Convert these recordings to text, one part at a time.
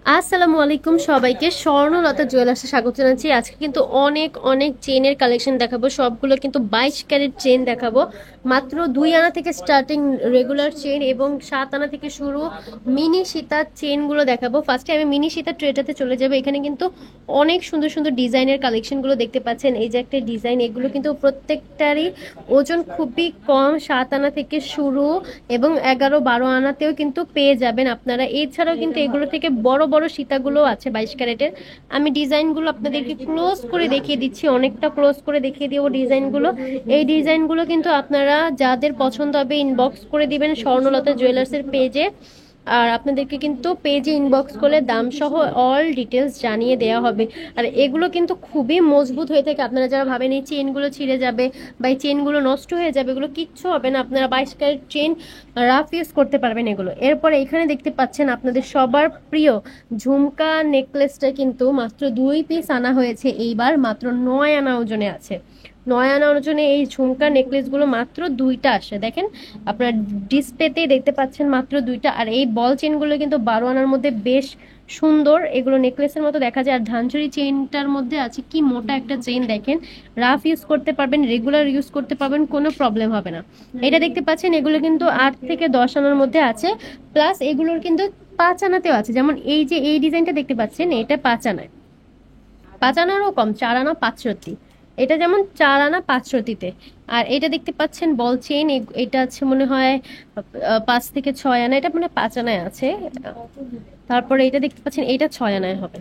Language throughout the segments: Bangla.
আসসালামু আলাইকুম সবাইকে, স্বর্ণলতা জুয়েলার্সে স্বাগত জানাচ্ছি। আজকে কিন্তু অনেক অনেক চেনের কালেকশন দেখাবো, সবগুলো কিন্তু 22 ক্যারেট চেন দেখাবো। মাত্র 2 আনা থেকে স্টার্টিং রেগুলার চেন এবং 7 আনা থেকে শুরু মিনি সীতার চেনগুলো দেখাবো। ফার্স্টে আমি মিনি সীতার ট্রেটাতে চলে যাবো। এখানে কিন্তু অনেক সুন্দর সুন্দর ডিজাইনের কালেকশনগুলো দেখতে পাচ্ছেন। এই যে একটা ডিজাইন, এগুলো কিন্তু প্রত্যেকটারই ওজন খুবই কম, 7 আনা থেকে শুরু এবং 11-12 আনাতেও কিন্তু পেয়ে যাবেন আপনারা। এছাড়াও কিন্তু এগুলো থেকে বড় বড় সীতাগুলো আছে 22 ক্যারেটের। আমি ডিজাইনগুলো আপনাদেরকে ক্লোজ করে দেখিয়ে দিচ্ছি, অনেকটা ক্লোজ করে দেখিয়ে দিব ডিজাইনগুলো। এই ডিজাইনগুলো কিন্তু আপনারা যাদের পছন্দ হবে ইনবক্স করে দিবেন স্বর্ণলতা জুয়েলার্সের পেজে। আর আপনাদেরকে কিন্তু পেজে ইনবক্স করলে দাম সহ অল ডিটেলস জানিয়ে দেওয়া হবে। আর এগুলো কিন্তু খুবই মজবুত হয়ে থাকে। আপনারা যারা ভাবেন এই চেনগুলো ছিঁড়ে যাবে বা এই চেনগুলো নষ্ট হয়ে যাবে, এগুলো কিচ্ছু হবে না। আপনারা 22 ক্যারেট চেন রাফ ইউজ করতে পারবেন এগুলো। এরপরে এখানে দেখতে পাচ্ছেন আপনাদের সবার প্রিয় ঝুমকা নেকলেসটা কিন্তু মাত্র 2 পিস আনা হয়েছে এইবার, মাত্র 9 আনা ওজনে আছে। 9 আনা ওজনে এই ঝুমকা নেকলেসগুলো মাত্র 2টা আসে। দেখেন আপনার ডিসপ্লেতেই দেখতে পাচ্ছেন মাত্র 2টা। আর এই বল চেনগুলো কিন্তু 12 আনার মধ্যে বেশ সুন্দর, এগুলো নেকলেসের মতো দেখা যায়। আর ধানচুরি চেনটার মধ্যে আছে কি মোটা একটা চেন, দেখেন রাফ ইউজ করতে পারবেন, রেগুলার ইউজ করতে পারবেন, কোনো প্রবলেম হবে না। এটা দেখতে পাচ্ছেন এগুলো কিন্তু 8 থেকে 10 আনার মধ্যে আছে। প্লাস এগুলোর কিন্তু 5 আনাতেও আছে, যেমন এই যে এই ডিজাইনটা দেখতে পাচ্ছেন, এটা 5 আনায়, 5 আনারও কম, 4 আনা 5 রতি। এটা যেমন 4 আনা 5 রতিতে। আর এটা দেখতে পাচ্ছেন বল চেন, এটা আছে মনে হয় 5 থেকে 6 আনা, এটা মানে 5 আনায় আছে। তারপরে এটা দেখতে পাচ্ছেন, এটা 6 আনায় হবে।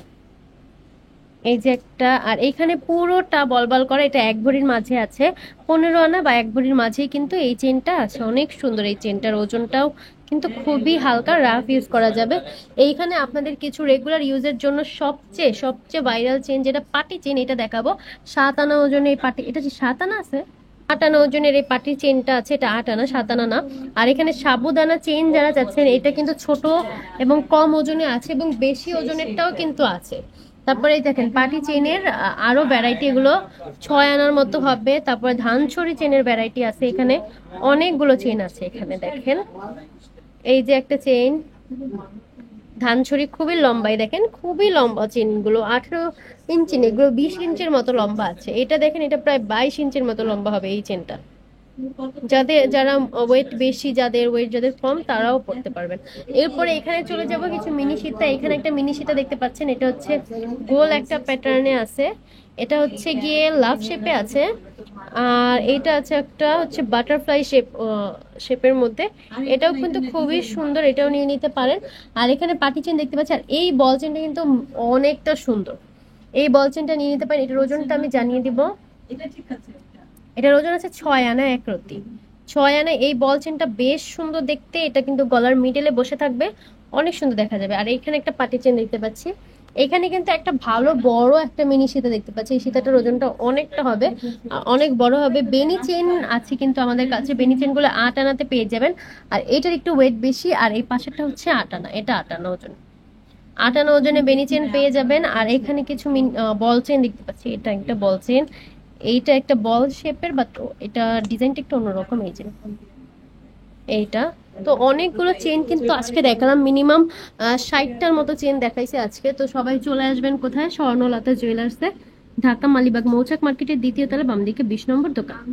এই যে একটা, আর এখানে পুরোটা বলবল করা, এটা 1 ভরির মাঝে আছে। 15 আনা বা 1 ভরির মাঝেই কিন্তু এই চেনটা আছে। অনেক সুন্দর এই চেনটার ওজনটাও কিন্তু খুবই হালকা, রাফ ইউজ করা যাবে। এইখানে আপনাদের কিছু রেগুলার ইউজের জন্য সবচেয়ে সবচেয়ে ভাইরাল চেন, যেটা পাটি চেন, এটা দেখাবো। 7 আনা ওজনে এই পাটি, এটা যে 7 আনা আছে, 8 আনা ওজনের এই পাটির চেনটা আছে, এটা 8 আনা, 7 আনা না। আর এখানে সাবুদানা চেন যারা চাচ্ছেন, এটা কিন্তু ছোট এবং কম ওজনে আছে এবং বেশি ওজনেরটাও কিন্তু আছে। তারপরে এই দেখেন পাটি চেনের আরো ভ্যারাইটি, এগুলো 6 আনার মতো হবে। তারপরে ধানছড়ি চেনের ভ্যারাইটি আছে, এখানে অনেকগুলো চেন আছে। এখানে দেখেন এই যে একটা চেন ধানছড়ি, খুবই লম্বাই, দেখেন খুবই লম্বা চেনগুলো, 18 ইঞ্চি না, এগুলো 20 ইঞ্চির মতো লম্বা আছে। এটা দেখেন, এটা প্রায় 22 ইঞ্চির মতো লম্বা হবে এই চেনটা। যারা ওয়েট বেশি, যাদের ওয়েট যাদের কম, তারাও পড়তে পারবেন। এরপরে এখানে চলে যাব কিছু মিনি সীতা। এখানে একটা মিনি সীতা দেখতে পাচ্ছেন, এটা হচ্ছে গোল একটা প্যাটার্নে আছে, এটা হচ্ছে গিয়ে লাভ শেপে আছে। আর এটা আছে একটা হচ্ছে বাটারফ্লাই শেপের মধ্যে, এটাও কিন্তু খুবই সুন্দর, এটাও নিয়ে নিতে পারেন। আর এখানে পাটি চেন দেখতে পাচ্ছেন, আর এই বল চেনটা কিন্তু অনেকটা সুন্দর, এই বল চেনটা নিয়ে নিতে পারেন। এটার ওজনটা আমি জানিয়ে দিব। এটার ওজন আছে 6 আনা 1 রতি। 6 আনা এই বল চেনটা বেশ সুন্দর দেখতে, এটা কিন্তু গলার মিডলে বসে থাকবে, অনেক সুন্দর দেখা যাবে। আর এখানে একটা পাটি চেন দেখতে পাচ্ছি, এখানে কিন্তু একটা ভালো বড় একটা মিনি সীতা দেখতে পাচ্ছি। এই সীতাটার ওজনটা অনেকটা হবে, অনেক বড় হবে। বেনি চেন আছে কিন্তু আমাদের কাছে, বেনি চেন গুলো 8 আনাতে পেয়ে যাবেন। আর এটার একটু ওয়েট বেশি, আর এই পাশেরটা হচ্ছে 8 আনা, এটা 8 আনা ওজন। 8 আনা ওজনে বেনি চেন পেয়ে যাবেন। আর এখানে কিছু বল চেন দেখতে পাচ্ছি, এটা একটা বল চেন, এইটা একটা বল শেপের, বাট এটা ডিজাইনটা একটু অন্যরকম। এই যে এইটা, তো অনেকগুলো চেন কিন্তু আজকে দেখালাম, মিনিমাম 60টার মতো চেন দেখাইছে আজকে। তো সবাই চলে আসবেন কোথায়, স্বর্ণলতা জুয়েলার্সে, ঢাকা মালিবাগ মৌচাক মার্কেটের 2য় তলা, বাম দিকে 20 নম্বর দোকান।